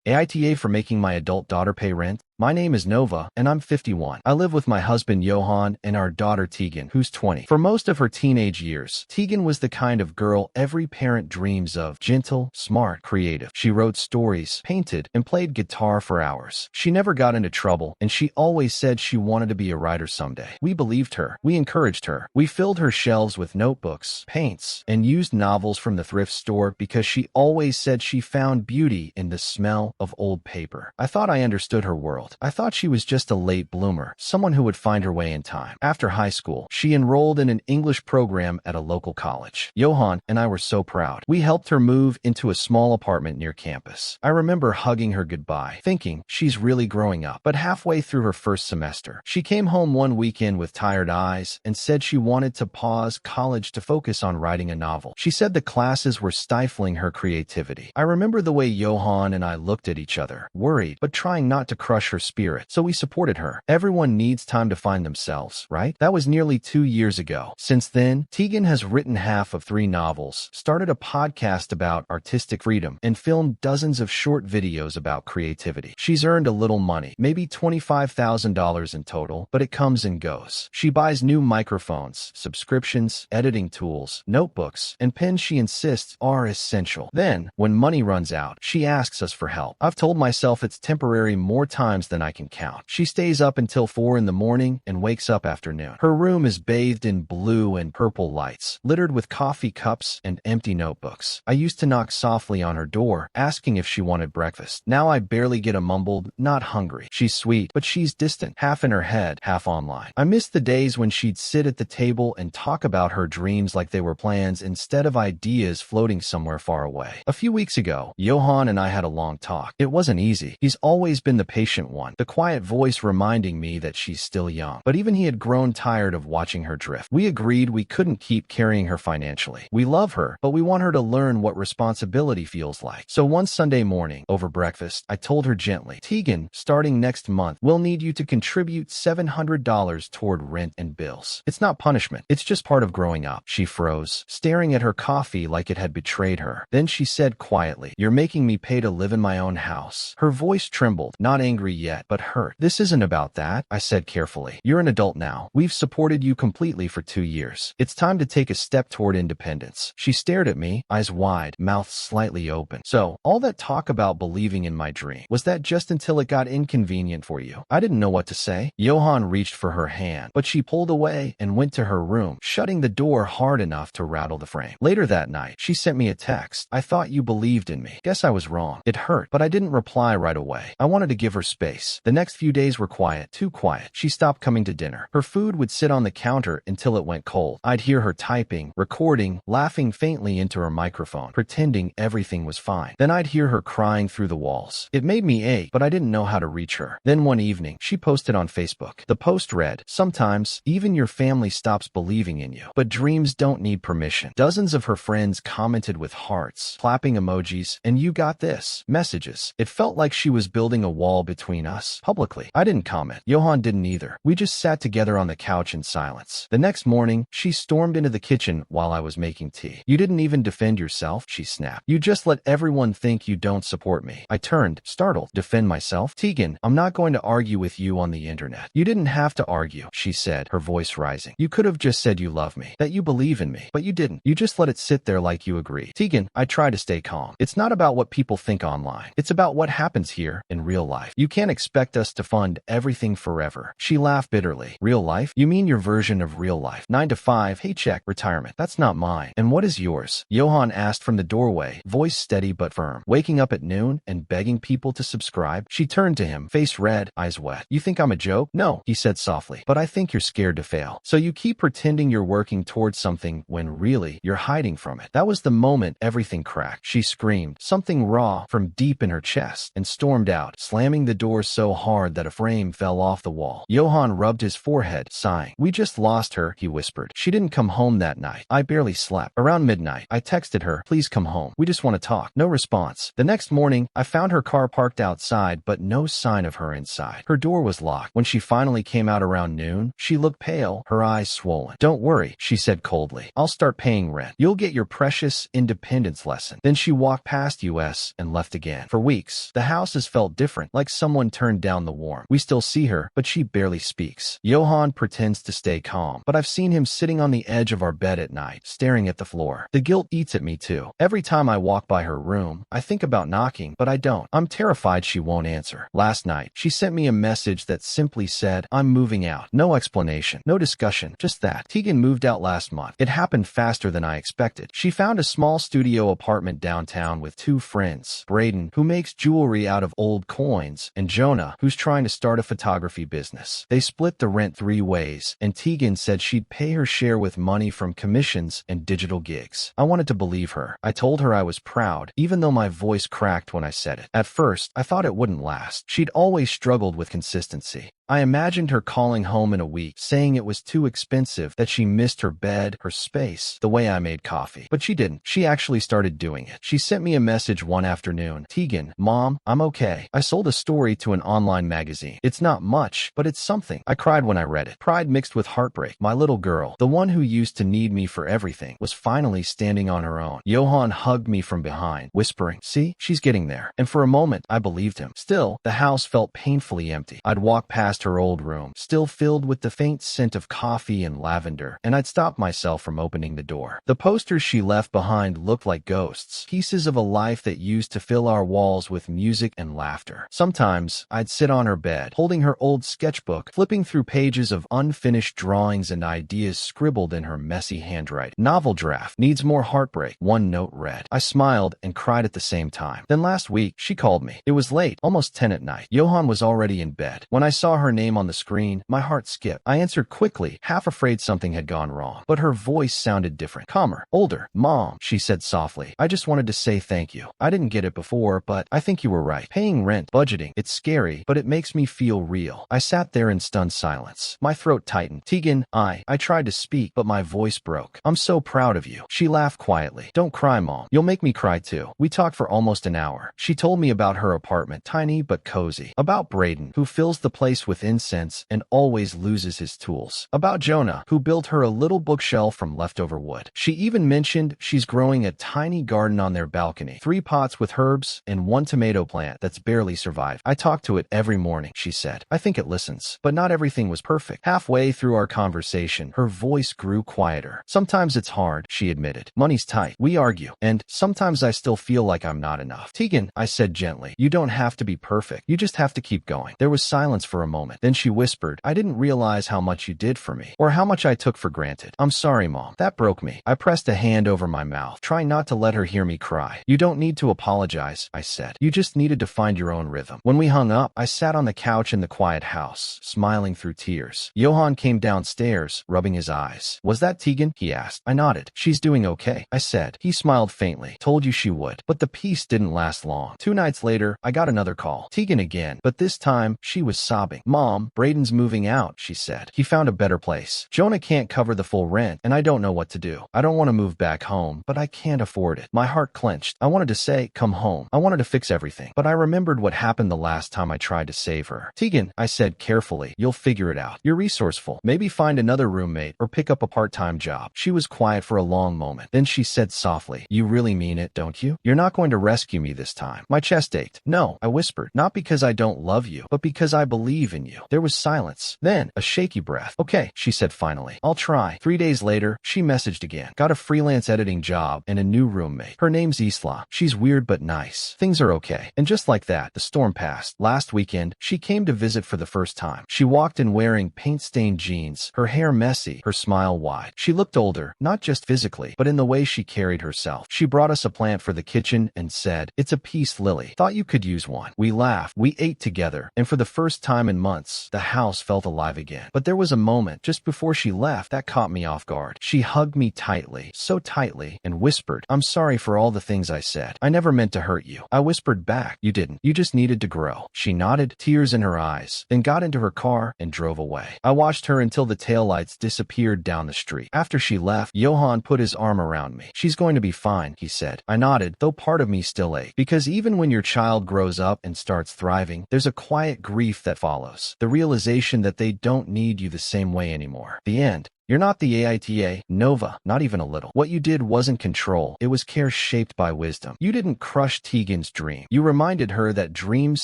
AITA for making my adult daughter pay rent. My name is Nova, and I'm 51. I live with my husband Johan and our daughter Tegan, who's 20. For most of her teenage years, Tegan was the kind of girl every parent dreams of. Gentle, smart, creative. She wrote stories, painted, and played guitar for hours. She never got into trouble, and she always said she wanted to be a writer someday. We believed her. We encouraged her. We filled her shelves with notebooks, paints, and used novels from the thrift store because she always said she found beauty in the smell of old paper. I thought I understood her world. I thought she was just a late bloomer, someone who would find her way in time. After high school, she enrolled in an English program at a local college. Johan and I were so proud. We helped her move into a small apartment near campus. I remember hugging her goodbye, thinking she's really growing up. But halfway through her first semester, she came home one weekend with tired eyes and said she wanted to pause college to focus on writing a novel. She said the classes were stifling her creativity. I remember the way Johan and I looked at each other, worried, but trying not to crush her spirit, so we supported her. Everyone needs time to find themselves, right? That was nearly 2 years ago. Since then, Tegan has written half of 3 novels, started a podcast about artistic freedom, and filmed dozens of short videos about creativity. She's earned a little money, maybe $25,000 in total, but it comes and goes. She buys new microphones, subscriptions, editing tools, notebooks, and pens she insists are essential. Then, when money runs out, she asks us for help. I've told myself it's temporary more times than I can count. She stays up until 4 in the morning and wakes up after noon. Her room is bathed in blue and purple lights, littered with coffee cups and empty notebooks. I used to knock softly on her door, asking if she wanted breakfast. Now I barely get a mumbled, "Not hungry." She's sweet, but she's distant, half in her head, half online. I miss the days when she'd sit at the table and talk about her dreams like they were plans instead of ideas floating somewhere far away. A few weeks ago, Johan and I had a long talk. It wasn't easy. He's always been the patient one, the quiet voice reminding me that she's still young. But even he had grown tired of watching her drift. We agreed we couldn't keep carrying her financially. We love her, but we want her to learn what responsibility feels like. So one Sunday morning, over breakfast, I told her gently, "Tegan, starting next month, we'll need you to contribute $700 toward rent and bills. It's not punishment. It's just part of growing up." She froze, staring at her coffee like it had betrayed her. Then she said quietly, "You're making me pay to live in my own house." Her voice trembled, not angry yet, but hurt. "This isn't about that," I said carefully. "You're an adult now. We've supported you completely for 2 years. It's time to take a step toward independence." She stared at me, eyes wide, mouth slightly open. "So, all that talk about believing in my dream, was that just until it got inconvenient for you?" I didn't know what to say. Johan reached for her hand, but she pulled away and went to her room, shutting the door hard enough to rattle the frame. Later that night, she sent me a text. "I thought you believed in me. Guess I was wrong." It hurt, but I didn't reply right away. I wanted to give her space. The next few days were quiet, too quiet. She stopped coming to dinner. Her food would sit on the counter until it went cold. I'd hear her typing, recording, laughing faintly into her microphone, pretending everything was fine. Then I'd hear her crying through the walls. It made me ache, but I didn't know how to reach her. Then one evening, she posted on Facebook. The post read, "Sometimes, even your family stops believing in you. But dreams don't need permission." Dozens of her friends commented with hearts, clapping emojis, and "you got this" messages. It felt like she was building a wall between us, publicly. I didn't comment. Johan didn't either. We just sat together on the couch in silence. The next morning, she stormed into the kitchen while I was making tea. "You didn't even defend yourself," she snapped. "You just let everyone think you don't support me." I turned, startled. "Defend myself? Tegan, I'm not going to argue with you on the internet." "You didn't have to argue," she said, her voice rising. "You could have just said you love me, that you believe in me, but you didn't. You just let it sit there like you agree." "Tegan," I try to stay calm. "It's not about what people think online. It's about what happens here in real life. You can't expect us to fund everything forever." She laughed bitterly. "Real life? You mean your version of real life? 9 to 5, paycheck, retirement. That's not mine." "And what is yours?" Johan asked from the doorway, voice steady but firm. "Waking up at noon and begging people to subscribe?" She turned to him, face red, eyes wet. "You think I'm a joke?" "No," he said softly, "but I think you're scared to fail. So you keep pretending you're working towards something when really you're hiding from it." That was the moment everything cracked. She screamed, something raw from deep in her chest, and stormed out, slamming the door door so hard that a frame fell off the wall. Johan rubbed his forehead, sighing. We just lost her, he whispered. She didn't come home that night. I barely slept. Around midnight, I texted her, please come home. We just want to talk. No response. The next morning, I found her car parked outside, but no sign of her inside. Her door was locked. When she finally came out around noon, she looked pale, her eyes swollen. Don't worry, she said coldly. I'll start paying rent. You'll get your precious independence lesson. Then she walked past us and left again. For weeks, the house has felt different, like someone turned down the warmth. We still see her, but she barely speaks. Johan pretends to stay calm, but I've seen him sitting on the edge of our bed at night, staring at the floor. The guilt eats at me too. Every time I walk by her room, I think about knocking, but I don't. I'm terrified she won't answer. Last night, she sent me a message that simply said, I'm moving out. No explanation, no discussion, just that. Tegan moved out last month. It happened faster than I expected. She found a small studio apartment downtown with two friends, Braden, who makes jewelry out of old coins, and Jonah, who's trying to start a photography business. They split the rent 3 ways, and Tegan said she'd pay her share with money from commissions and digital gigs. I wanted to believe her. I told her I was proud, even though my voice cracked when I said it. At first, I thought it wouldn't last. She'd always struggled with consistency. I imagined her calling home in a week, saying it was too expensive, that she missed her bed, her space, the way I made coffee. But she didn't. She actually started doing it. She sent me a message one afternoon. Tegan, Mom, I'm okay. I sold a story to an online magazine. It's not much, but it's something. I cried when I read it. Pride mixed with heartbreak. My little girl, the one who used to need me for everything, was finally standing on her own. Johan hugged me from behind, whispering, see, she's getting there. And for a moment, I believed him. Still, the house felt painfully empty. I'd walk past her old room, still filled with the faint scent of coffee and lavender, and I'd stop myself from opening the door. The posters she left behind looked like ghosts, pieces of a life that used to fill our walls with music and laughter. Sometimes, I'd sit on her bed, holding her old sketchbook, flipping through pages of unfinished drawings and ideas scribbled in her messy handwriting. Novel draft, needs more heartbreak, one note read. I smiled and cried at the same time. Then last week, she called me. It was late, almost 10 at night. Johan was already in bed. When I saw her name on the screen, my heart skipped. I answered quickly, half afraid something had gone wrong. But her voice sounded different, calmer, older. Mom, she said softly, I just wanted to say thank you. I didn't get it before, but I think you were right. Paying rent, budgeting, it's scary, but it makes me feel real. I sat there in stunned silence. My throat tightened. Tegan, I tried to speak, but my voice broke. I'm so proud of you. She laughed quietly. Don't cry, Mom. You'll make me cry too. We talked for almost an hour. She told me about her apartment, tiny but cozy. About Braden, who fills the place with incense and always loses his tools. About Jonah, who built her a little bookshelf from leftover wood. She even mentioned she's growing a tiny garden on their balcony, 3 pots with herbs and 1 tomato plant that's barely survived. I talk to it every morning, she said. I think it listens. But not everything was perfect. Halfway through our conversation, her voice grew quieter. Sometimes it's hard, she admitted. Money's tight. We argue. And sometimes I still feel like I'm not enough. Tegan, I said gently, you don't have to be perfect. You just have to keep going. There was silence for a moment. Then she whispered, I didn't realize how much you did for me, or how much I took for granted. I'm sorry, Mom. That broke me. I pressed a hand over my mouth, trying not to let her hear me cry. You don't need to apologize, I said. You just needed to find your own rhythm. When we hung up, I sat on the couch in the quiet house, smiling through tears. Johan came downstairs, rubbing his eyes. Was that Tegan? He asked. I nodded. She's doing okay, I said. He smiled faintly. Told you she would. But the peace didn't last long. 2 nights later, I got another call. Tegan again, but this time, she was sobbing. Mom, Braden's moving out, she said. He found a better place. Jonah can't cover the full rent, and I don't know what to do. I don't want to move back home, but I can't afford it. My heart clenched. I wanted to say, come home. I wanted to fix everything. But I remembered what happened the last time I tried to save her. Tegan, I said carefully, you'll figure it out. You're resourceful. Maybe find another roommate or pick up a part-time job. She was quiet for a long moment. Then she said softly, you really mean it, don't you? You're not going to rescue me this time. My chest ached. No, I whispered, not because I don't love you, but because I believe in you. There was silence. Then, a shaky breath. Okay, she said finally. I'll try. 3 days later, she messaged again. Got a freelance editing job and a new roommate. Her name's Isla. She's weird but nice. Things are okay. And just like that, the storm passed. Last weekend, she came to visit for the first time. She walked in wearing paint-stained jeans, her hair messy, her smile wide. She looked older, not just physically, but in the way she carried herself. She brought us a plant for the kitchen and said, it's a peace lily. Thought you could use one. We laughed. We ate together. And for the first time in months, months, the house felt alive again. But there was a moment just before she left that caught me off guard. She hugged me tightly, so tightly, and whispered, "I'm sorry for all the things I said. I never meant to hurt you." I whispered back, "You didn't. You just needed to grow." She nodded, tears in her eyes, then got into her car and drove away. I watched her until the taillights disappeared down the street. After she left, Johann put his arm around me. "She's going to be fine," he said. I nodded, though part of me still ached. Because even when your child grows up and starts thriving, there's a quiet grief that follows. The realization that they don't need you the same way anymore. The end. You're not the AITA, Nova, not even a little. What you did wasn't control, it was care shaped by wisdom. You didn't crush Tegan's dream. You reminded her that dreams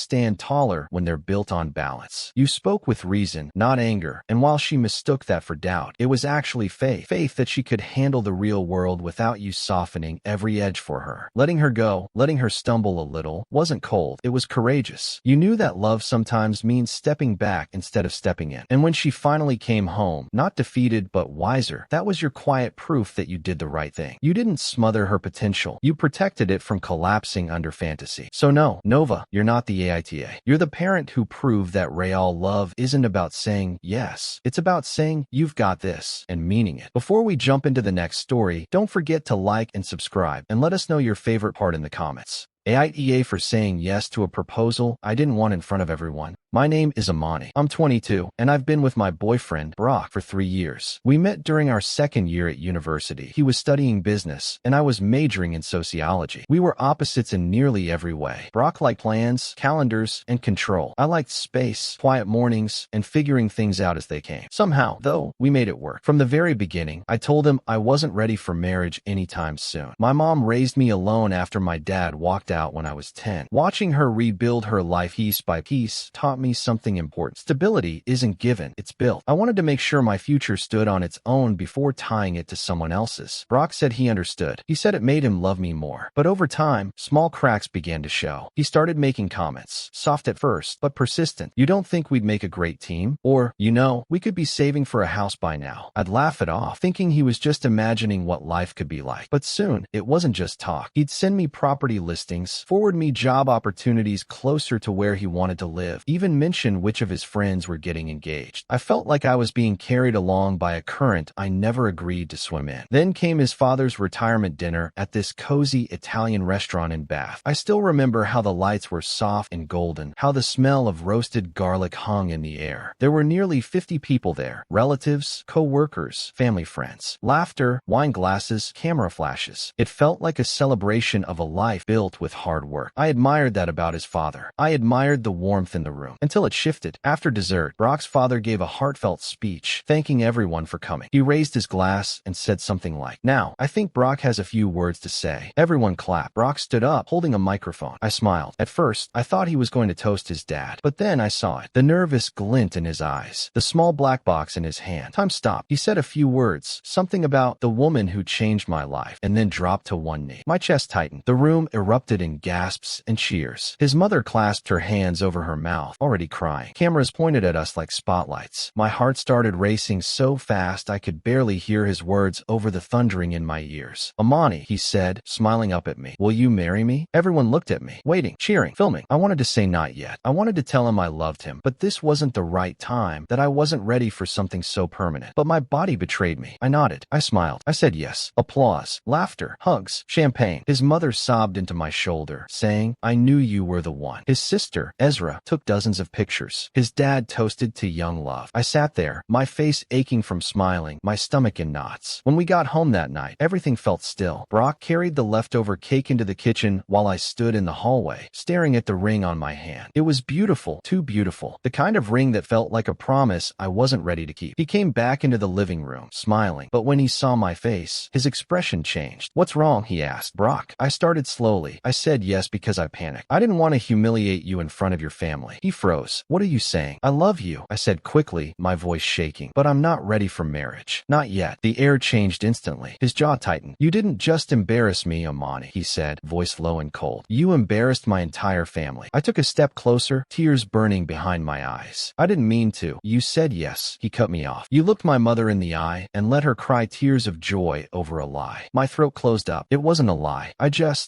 stand taller when they're built on balance. You spoke with reason, not anger, and while she mistook that for doubt, it was actually faith. Faith that she could handle the real world without you softening every edge for her. Letting her go, letting her stumble a little, wasn't cold, it was courageous. You knew that love sometimes means stepping back instead of stepping in. And when she finally came home, not defeated, but wiser, that was your quiet proof that you did the right thing. You didn't smother her potential. You protected it from collapsing under fantasy. So no, Nova, you're not the AITA. You're the parent who proved that real love isn't about saying yes. It's about saying, "You've got this," and meaning it. Before we jump into the next story, don't forget to like and subscribe, and let us know your favorite part in the comments. AITA for saying yes to a proposal I didn't want in front of everyone. My name is Amani. I'm 22, and I've been with my boyfriend, Brock, for 3 years. We met during our second year at university. He was studying business, and I was majoring in sociology. We were opposites in nearly every way. Brock liked plans, calendars, and control. I liked space, quiet mornings, and figuring things out as they came. Somehow, though, we made it work. From the very beginning, I told him I wasn't ready for marriage anytime soon. My mom raised me alone after my dad walked out when I was 10. Watching her rebuild her life piece by piece taught me something important. Stability isn't given, it's built. I wanted to make sure my future stood on its own before tying it to someone else's. Brock said he understood. He said it made him love me more. But over time, small cracks began to show. He started making comments, soft at first, but persistent. "You don't think we'd make a great team?" Or, "You know, we could be saving for a house by now." I'd laugh it off, thinking he was just imagining what life could be like. But soon, it wasn't just talk. He'd send me property listings, forward me job opportunities closer to where he wanted to live, even mention which of his friends were getting engaged. I felt like I was being carried along by a current I never agreed to swim in. Then came his father's retirement dinner at this cozy Italian restaurant in Bath. I still remember how the lights were soft and golden, how the smell of roasted garlic hung in the air. There were nearly 50 people there, relatives, co-workers, family friends. Laughter, wine glasses, camera flashes. It felt like a celebration of a life built with hard work. I admired that about his father. I admired the warmth in the room. Until it shifted. After dessert, Brock's father gave a heartfelt speech, thanking everyone for coming. He raised his glass and said something like, "Now, I think Brock has a few words to say." Everyone clapped. Brock stood up, holding a microphone. I smiled. At first, I thought he was going to toast his dad. But then I saw it. The nervous glint in his eyes. The small black box in his hand. Time stopped. He said a few words. Something about the woman who changed my life. And then dropped to one knee. My chest tightened. The room erupted in gasps and cheers. His mother clasped her hands over her mouth, already crying. Cameras pointed at us like spotlights. My heart started racing so fast I could barely hear his words over the thundering in my ears. "Amani," he said, smiling up at me. "Will you marry me?" Everyone looked at me, waiting, cheering, filming. I wanted to say not yet. I wanted to tell him I loved him, but this wasn't the right time, that I wasn't ready for something so permanent. But my body betrayed me. I nodded. I smiled. I said yes. Applause, laughter, hugs, champagne. His mother sobbed into my shoulder, saying, "I knew you were the one." His sister, Ezra, took dozens of pictures. His dad toasted to young love. I sat there, my face aching from smiling, my stomach in knots. When we got home that night, everything felt still. Brock carried the leftover cake into the kitchen while I stood in the hallway, staring at the ring on my hand. It was beautiful, too beautiful. The kind of ring that felt like a promise I wasn't ready to keep. He came back into the living room, smiling, but when he saw my face, his expression changed. "What's wrong?" he asked. "Brock." I started slowly. I said yes because I panicked. "I didn't want to humiliate you in front of your family." He froze. "What are you saying?" "I love you," I said quickly, my voice shaking. "But I'm not ready for marriage." "Not yet." The air changed instantly. His jaw tightened. "You didn't just embarrass me, Amani," he said, voice low and cold. "You embarrassed my entire family." I took a step closer, tears burning behind my eyes. "I didn't mean to." "You said yes." He cut me off. "You looked my mother in the eye and let her cry tears of joy over a lie." My throat closed up. It wasn't a lie.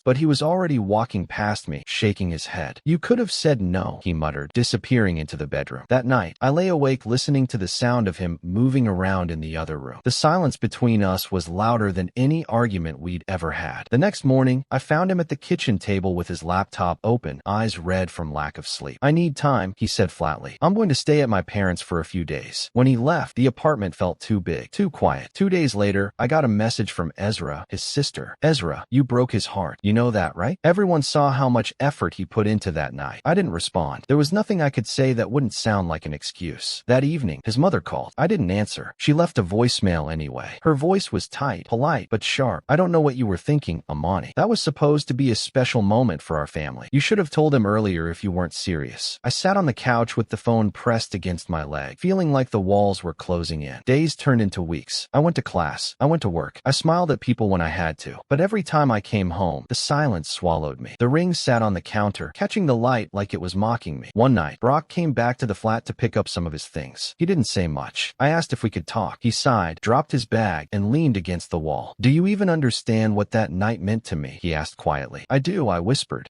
But he was already walking past me, shaking his head. "You could have said no," he muttered, disappearing into the bedroom. That night, I lay awake listening to the sound of him moving around in the other room. The silence between us was louder than any argument we'd ever had. The next morning, I found him at the kitchen table with his laptop open, eyes red from lack of sleep. "I need time," he said flatly. "I'm going to stay at my parents' for a few days." When he left, the apartment felt too big, too quiet. 2 days later, I got a message from Ezra, his sister. "Ezra, you broke his heart. You know that, right?" Everyone saw how much effort he put into that night. I didn't respond. There was nothing I could say that wouldn't sound like an excuse. That evening, his mother called. I didn't answer. She left a voicemail anyway. Her voice was tight, polite, but sharp. "I don't know what you were thinking, Amani. That was supposed to be a special moment for our family. You should have told him earlier if you weren't serious." I sat on the couch with the phone pressed against my leg, feeling like the walls were closing in. Days turned into weeks. I went to class. I went to work. I smiled at people when I had to. But every time I came home, the silence swallowed me. The ring sat on the counter, catching the light like it was mocking me. One night, Brock came back to the flat to pick up some of his things. He didn't say much. I asked if we could talk. He sighed, dropped his bag, and leaned against the wall. "Do you even understand what that night meant to me?" he asked quietly. "I do," I whispered.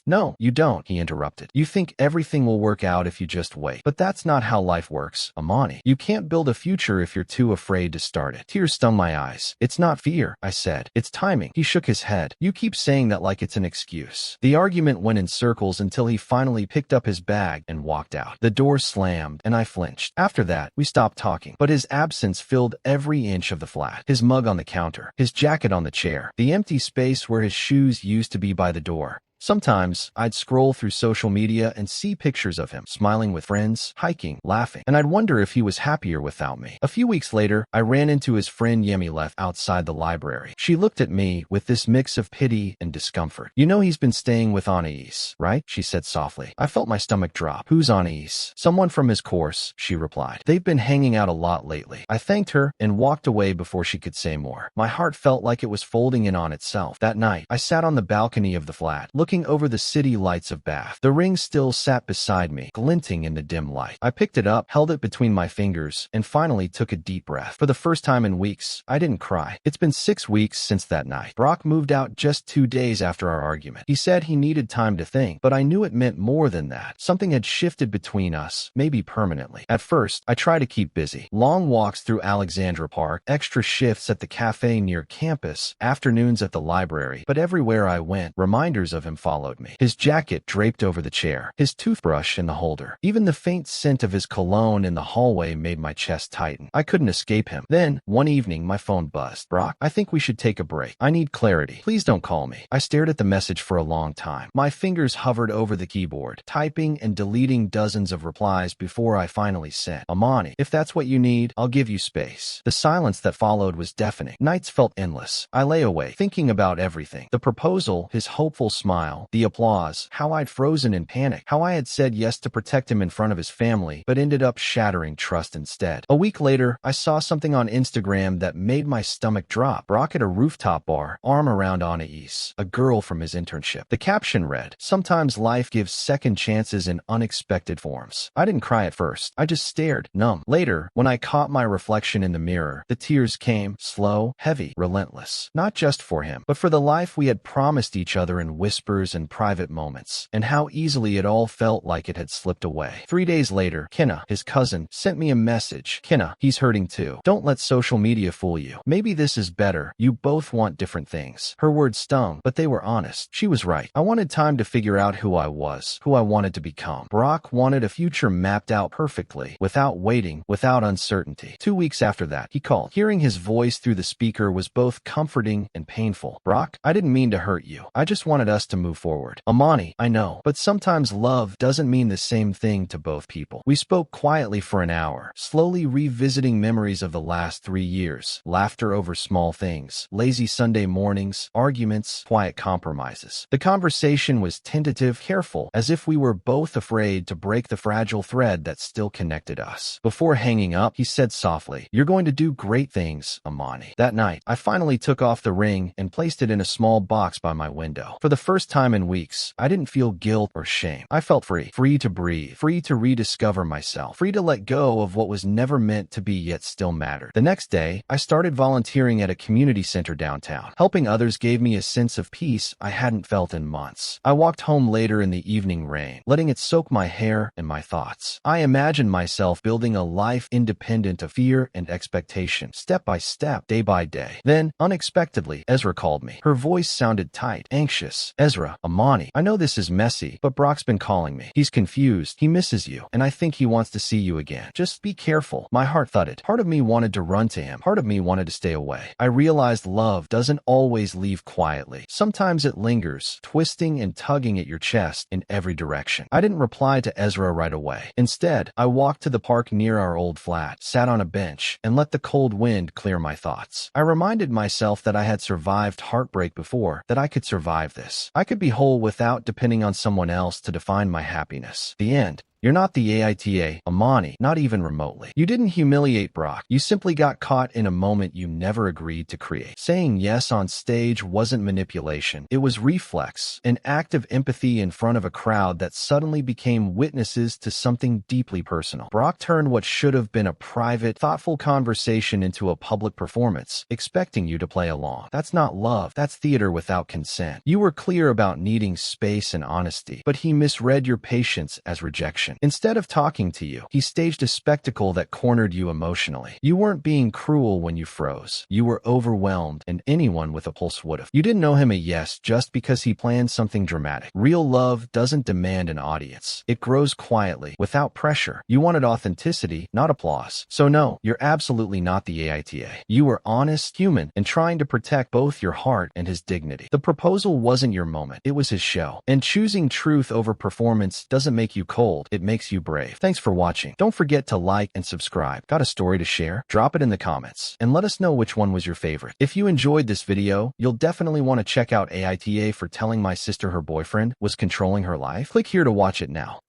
"No, you don't," he interrupted. "You think everything will work out if you just wait. But that's not how life works, Amani. You can't build a future if you're too afraid to start it." Tears stung my eyes. "It's not fear," I said. "It's timing." He shook his head. "You keep saying that like it's an excuse." The argument went in circles until he finally picked up his bag and walked out. The door slammed, and I flinched. After that, we stopped talking. But his absence filled every inch of the flat. His mug on the counter, his jacket on the chair, the empty space where his shoes used to be by the door. Sometimes, I'd scroll through social media and see pictures of him, smiling with friends, hiking, laughing, and I'd wonder if he was happier without me. A few weeks later, I ran into his friend Yemileth outside the library. She looked at me with this mix of pity and discomfort. "You know he's been staying with Anais, right?" she said softly. I felt my stomach drop. "Who's Anais?" "Someone from his course," she replied. "They've been hanging out a lot lately." I thanked her and walked away before she could say more. My heart felt like it was folding in on itself. That night, I sat on the balcony of the flat, looking over the city lights of Bath. The ring still sat beside me, glinting in the dim light. I picked it up, held it between my fingers, and finally took a deep breath. For the first time in weeks, I didn't cry. It's been 6 weeks since that night. Brock moved out just 2 days after our argument. He said he needed time to think, but I knew it meant more than that. Something had shifted between us, maybe permanently. At first, I tried to keep busy. Long walks through Alexandra Park, extra shifts at the cafe near campus, afternoons at the library, but everywhere I went, reminders of him followed me. His jacket draped over the chair, his toothbrush in the holder. Even the faint scent of his cologne in the hallway made my chest tighten. I couldn't escape him. Then, one evening, my phone buzzed. "Brock, I think we should take a break. I need clarity. Please don't call me." I stared at the message for a long time. My fingers hovered over the keyboard, typing and deleting dozens of replies before I finally sent. "Amani, if that's what you need, I'll give you space." The silence that followed was deafening. Nights felt endless. I lay awake, thinking about everything. The proposal, his hopeful smile, the applause, how I'd frozen in panic, how I had said yes to protect him in front of his family, but ended up shattering trust instead. A week later, I saw something on Instagram that made my stomach drop. Brock at a rooftop bar, arm around Anais, a girl from his internship. The caption read, "Sometimes life gives second chances in unexpected forms." I didn't cry at first. I just stared, numb. Later, when I caught my reflection in the mirror, the tears came, slow, heavy, relentless. Not just for him, but for the life we had promised each other in whispers and private moments, and how easily it all felt like it had slipped away. 3 days later, Kenna, his cousin, sent me a message. "Kenna, he's hurting too. Don't let social media fool you. Maybe this is better. You both want different things." Her words stung, but they were honest. She was right. I wanted time to figure out who I was, who I wanted to become. Brock wanted a future mapped out perfectly, without waiting, without uncertainty. 2 weeks after that, he called. Hearing his voice through the speaker was both comforting and painful. "Brock, I didn't mean to hurt you. I just wanted us to move forward. Amani, I know, but sometimes love doesn't mean the same thing to both people." We spoke quietly for an hour, slowly revisiting memories of the last 3 years, laughter over small things, lazy Sunday mornings, arguments, quiet compromises. The conversation was tentative, careful, as if we were both afraid to break the fragile thread that still connected us. Before hanging up, he said softly, "You're going to do great things, Amani." That night, I finally took off the ring and placed it in a small box by my window. For the first time time in weeks, I didn't feel guilt or shame. I felt free. Free to breathe. Free to rediscover myself. Free to let go of what was never meant to be yet still mattered. The next day, I started volunteering at a community center downtown. Helping others gave me a sense of peace I hadn't felt in months. I walked home later in the evening rain, letting it soak my hair and my thoughts. I imagined myself building a life independent of fear and expectation, step by step, day by day. Then, unexpectedly, Ezra called me. Her voice sounded tight, anxious. "Ezra, Amani, I know this is messy, but Brock's been calling me. He's confused. He misses you, and I think he wants to see you again. Just be careful." My heart thudded. Part of me wanted to run to him. Part of me wanted to stay away. I realized love doesn't always leave quietly. Sometimes it lingers, twisting and tugging at your chest in every direction. I didn't reply to Ezra right away. Instead, I walked to the park near our old flat, sat on a bench, and let the cold wind clear my thoughts. I reminded myself that I had survived heartbreak before, that I could survive this. I could be whole without depending on someone else to define my happiness. The end. You're not the AITA, Amani, not even remotely. You didn't humiliate Brock. You simply got caught in a moment you never agreed to create. Saying yes on stage wasn't manipulation. It was reflex, an act of empathy in front of a crowd that suddenly became witnesses to something deeply personal. Brock turned what should have been a private, thoughtful conversation into a public performance, expecting you to play along. That's not love. That's theater without consent. You were clear about needing space and honesty, but he misread your patience as rejection. Instead of talking to you, he staged a spectacle that cornered you emotionally. You weren't being cruel when you froze. You were overwhelmed, and anyone with a pulse would have. You didn't know him a yes just because he planned something dramatic. Real love doesn't demand an audience. It grows quietly, without pressure. You wanted authenticity, not applause. So no, you're absolutely not the AITA. You were honest, human, and trying to protect both your heart and his dignity. The proposal wasn't your moment. It was his show. And choosing truth over performance doesn't make you cold. It makes you brave. Thanks for watching. Don't forget to like and subscribe. Got a story to share? Drop it in the comments and let us know which one was your favorite. If you enjoyed this video, you'll definitely want to check out AITA for telling my sister her boyfriend was controlling her life. Click here to watch it now.